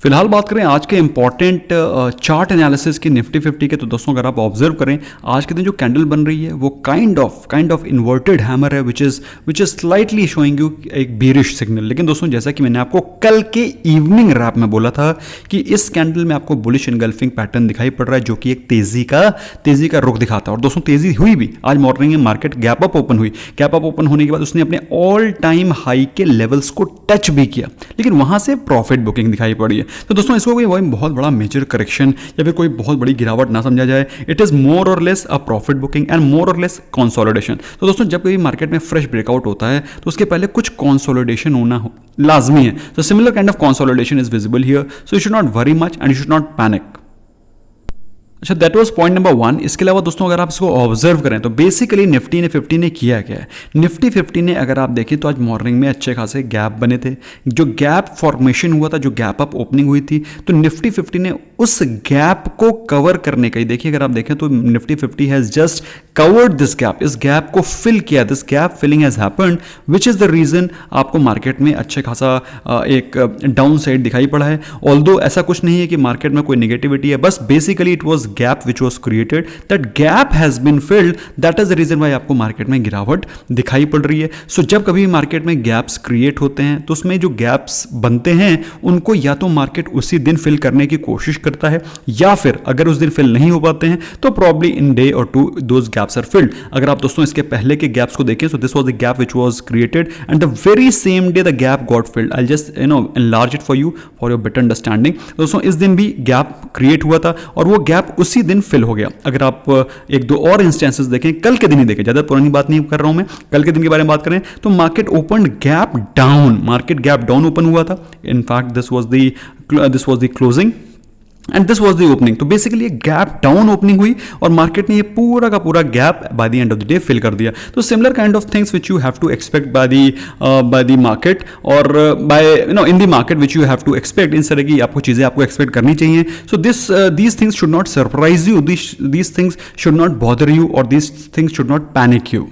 फिलहाल बात करें आज के इंपॉर्टेंट चार्ट एनालिसिस की निफ्टी 50 के, तो दोस्तों अगर आप ऑब्जर्व करें आज के दिन जो कैंडल बन रही है वो काइंड ऑफ इन्वर्टेड हैमर है which is slightly showing you एक बेरिश सिग्नल। लेकिन दोस्तों जैसा कि मैंने आपको कल के इवनिंग रैप में बोला था कि इस कैंडल में आपको बुलिश इनगल्फिंग पैटर्न दिखाई पड़ रहा है जो कि एक तेजी का रुख दिखाता है। और दोस्तों तेजी हुई भी, आज मॉर्निंग में मार्केट गैप अप ओपन हुई। गैप अप ओपन होने के बाद उसने अपने ऑल टाइम हाई के लेवल्स को टच भी किया, लेकिन वहां से प्रॉफिट बुकिंग दिखाई पड़ी है। तो दोस्तों इसको कोई बहुत बड़ा मेजर करेक्शन या फिर कोई बहुत बड़ी गिरावट ना समझा जाए। इट इज मोर और less a profit booking and more और लेस कंसोलिडेशन। तो दोस्तों जब कभी मार्केट में फ्रेश ब्रेकआउट होता है तो उसके पहले कुछ कंसोलिडेशन होना लाजमी है। तो similar kind of consolidation is visible here, so you should not worry much and you should not panic. अच्छा, दैट वाज पॉइंट नंबर 1। इसके अलावा दोस्तों अगर आप इसको ऑब्जर्व करें तो बेसिकली निफ्टी ने 50 ने किया क्या है। निफ्टी 50 ने अगर आप देखें तो आज मॉर्निंग में अच्छे खासे गैप बने थे। जो गैप फॉर्मेशन हुआ था, जो गैप अप ओपनिंग हुई थी, तो निफ्टी 50 ने उस गैप को कवर करने का ही, देखिए अगर आप देखें तो Nifty 50 has just covered this gap, इस गैप को फिल किया। This gap filling has happened which is the reason आपको मार्केट में अच्छे खासा एक डाउन साइड दिखाई पड़ा है। ऑल्दो ऐसा कुछ नहीं है कि मार्केट में कोई नेगेटिविटी है, बस basically it was gap which was created, that gap has been filled, that is the reason why आपको मार्केट में गिरावट दिखाई पड़ रही है। सो जब कभी मार्केट में गैप्स क्रिएट होते हैं तो उसमें जो गैप्स बनते हैं उनको या तो मार्केट उसी दिन फिल करने की कोशिश करता है, या फिर अगर उस दिन फिल नहीं हो पाते हैं तो probably in day or two those gaps are filled. अगर आप दोस्तों इसके पहले के गैप्स को देखें, so this was the gap which was created and the very same day the gap got filled. I just enlarge it for you for your better understanding. दोस्तों इस दिन भी गैप क्रिएट हुआ था और वो गैप उसी दिन फिल हो गया। अगर आप एक दो और इंस्टेंसेस देखें, कल के दिन ही देखें, ज्यादा पुरानी बात नहीं कर रहा हूं मैं, कल के दिन के बारे में बात करें तो market open gap down, market gap down open हुआ था। In fact this was the closing and this was the opening. तो बेसिकली एक गैप डाउन ओपनिंग हुई और मार्केट ने ये पूरा का पूरा gap by the end of the day fill कर दिया। तो similar kind of things which you have to expect by the market और buy in the market which you have to expect. इस तरह की आपको चीजें आपको एक्सपेक्ट करनी चाहिए। So these things should not surprise you, these things should not bother you और these things should not panic you.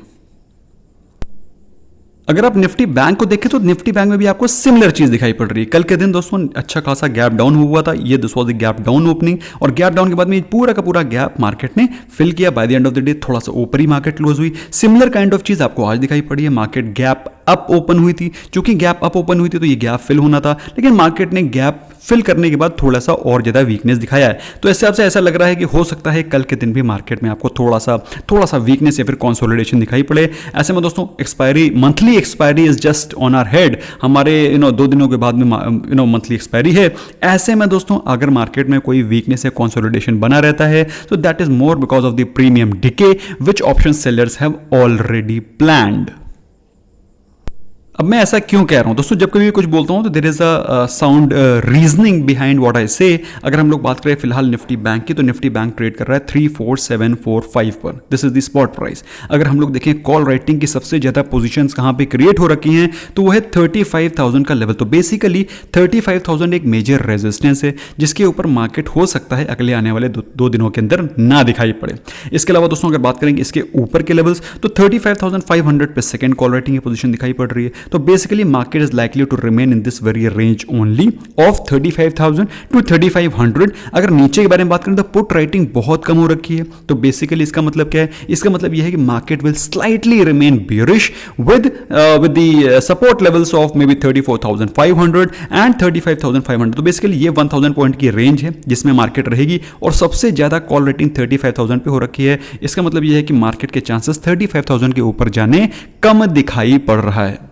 अगर आप निफ्टी बैंक को देखें तो निफ्टी बैंक में भी आपको सिमिलर चीज दिखाई पड़ रही है। कल के दिन दोस्तों अच्छा खासा गैप डाउन हुआ था, ये this was the gap down opening और गैप डाउन के बाद में पूरा का पूरा गैप मार्केट ने फिल किया। Bye the end of the day थोड़ा सा ऊपर ही मार्केट क्लोज हुई। सिमिलर काइंड ऑफ चीज आपको आज दिखाई पड़ी है। मार्केट गैप अप ओपन हुई थी, चूंकि गैप अप ओपन हुई थी तो ये गैप फिल होना था, लेकिन मार्केट ने गैप फिल करने के बाद थोड़ा सा और ज्यादा वीकनेस दिखाया है। तो ऐसे आपसे ऐसा लग रहा है कि हो सकता है कल के दिन भी मार्केट में आपको थोड़ा सा वीकनेस या फिर कंसोलिडेशन दिखाई पड़े। ऐसे में दोस्तों monthly expiry is just on our head. हमारे 2 दिनों के बाद में मंथली एक्सपायरी है। ऐसे में दोस्तों अगर मार्केट में कोई वीकनेस या कंसोलिडेशन बना रहता है तो that is more because of the premium decay which option sellers have already planned. अब मैं ऐसा क्यों कह रहा हूं दोस्तों, जब कभी कुछ बोलता हूं तो there is a sound reasoning behind what I say. अगर हम लोग बात करें फिलहाल निफ्टी बैंक की, तो निफ्टी बैंक ट्रेड कर रहा है 34745 पर। This is the spot price. अगर हम लोग देखें कॉल राइटिंग की सबसे ज्यादा पोजीशंस कहां पे क्रिएट हो रखी हैं तो वो है 35,000 का लेवल। तो बेसिकली 35,000 एक मेजर रेजिस्टेंस है जिसके ऊपर मार्केट हो सकता है अगले आने वाले 2 दिनों के अंदर ना दिखाई पड़े। इसके अलावा दोस्तों अगर बात करेंगे इसके ऊपर के लेवल्स तो 35,500 पे सेकंड कॉल राइटिंग की पोजीशन दिखाई पड़ रही है। तो basically market is likely to remain in this very range only of 35,000 to 3500। अगर नीचे के बारे में बात करें तो पुट राइटिंग बहुत कम हो रखी है। तो बेसिकली इसका मतलब क्या है, इसका मतलब यह है कि market will slightly remain bearish with the support levels of may be 34,500 and 35,500। तो बेसिकली ये 1000 पॉइंट की रेंज है जिसमें मार्केट रहेगी और सबसे ज्यादा कॉल रेटिंग 35,000 पे हो रखी है। इसका मतलब यह है कि मार्केट के चांसेस 35,000 के ऊपर जाने कम दिखाई पड़ रहा है।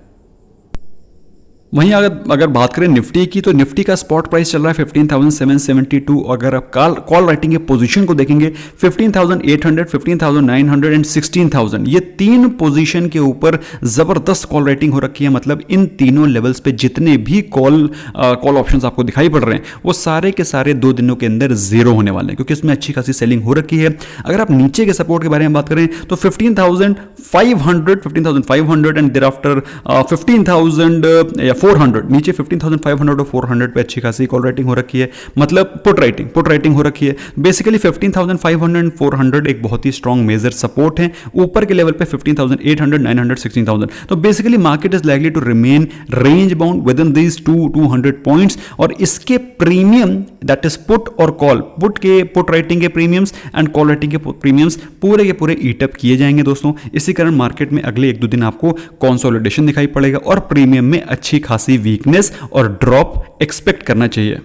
वहीं अगर बात करें निफ्टी की तो निफ्टी का स्पॉट प्राइस चल रहा है 15,772। अगर आप कॉल राइटिंग के पोजीशन को देखेंगे 15,800, 15,900 एंड 16,000, ये 3 पोजीशन के ऊपर जबरदस्त कॉल राइटिंग हो रखी है। मतलब इन तीनों लेवल्स पे जितने भी कॉल ऑप्शंस आपको दिखाई पड़ रहे हैं वो सारे के सारे 2 दिनों के अंदर जीरो होने वाले हैं क्योंकि इसमें अच्छी खासी सेलिंग हो रखी है। अगर आप नीचे के सपोर्ट के बारे में बात करें तो 15,500 एंड देयर आफ्टर 15,000 या 400 नीचे 15,500 और 400 पे अच्छी खासी कॉल राइटिंग हो रखी है, मतलब पुट राइटिंग हो रखी है। बेसिकली 15,500 एंड 400 एक बहुत ही स्ट्रॉन्ग मेजर सपोर्ट है। ऊपर के लेवल पे 15,800, 900, 16,000। तो basically market is likely to remain range bound within these 200 points. और इसके प्रीमियम दैट इज पुट और कॉल, पुट राइटिंग के प्रीमियम्स एंड कॉल राइटिंग के प्रीमियम्स पूरे के पूरे ईट अप किए जाएंगे दोस्तों। इसी कारण मार्केट में अगले 1-2 दिन आपको कंसोलिडेशन दिखाई पड़ेगा और प्रीमियम में अच्छी खासी वीकनेस और ड्रॉप एक्सपेक्ट करना चाहिए।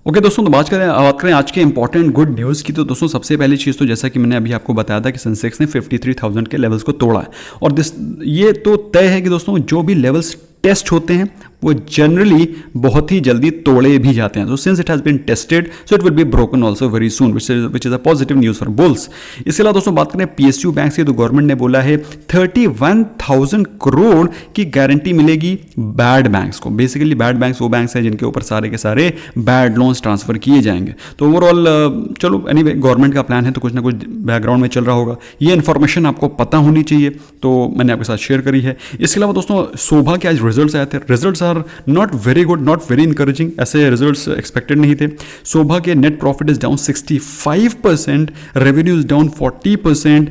ओके दोस्तों, तो बात करें आज के इंपॉर्टेंट गुड न्यूज़ की। तो दोस्तों सबसे पहली चीज़ तो जैसा कि मैंने अभी आपको बताया था कि सेंसेक्स ने 53,000 के लेवल्स को तोड़ा है। और ये तो तय है कि दोस्तों जो भी लेवल्स टेस्ट होते हैं वो जनरली बहुत ही जल्दी तोड़े भी जाते हैं। So since it has been tested so it will be broken also very soon, which is a positive news for bulls. इसके अलावा दोस्तों बात करें PSU बैंक्स की, तो गवर्नमेंट ने बोला है 31,000 करोड़ की गारंटी मिलेगी बैड बैंक्स को। बेसिकली बैड बैंक्स वो बैंक्स हैं जिनके ऊपर सारे के सारे बैड लोन्स ट्रांसफर किए जाएंगे। तो ओवरऑल चलो एनीवे गवर्नमेंट का प्लान है तो कुछ ना कुछ बैकग्राउंड में चल रहा होगा। ये इन्फॉर्मेशन आपको पता होनी चाहिए, तो मैंने आपके साथ शेयर करी है। इसके अलावा दोस्तों शोभा के आज रिजल्ट्स आए थे। Results are not very good, not very encouraging, ऐसे रिजल्ट्स एक्सपेक्टेड नहीं थे। शोभा के net profit is down 65%, revenue is down 40%,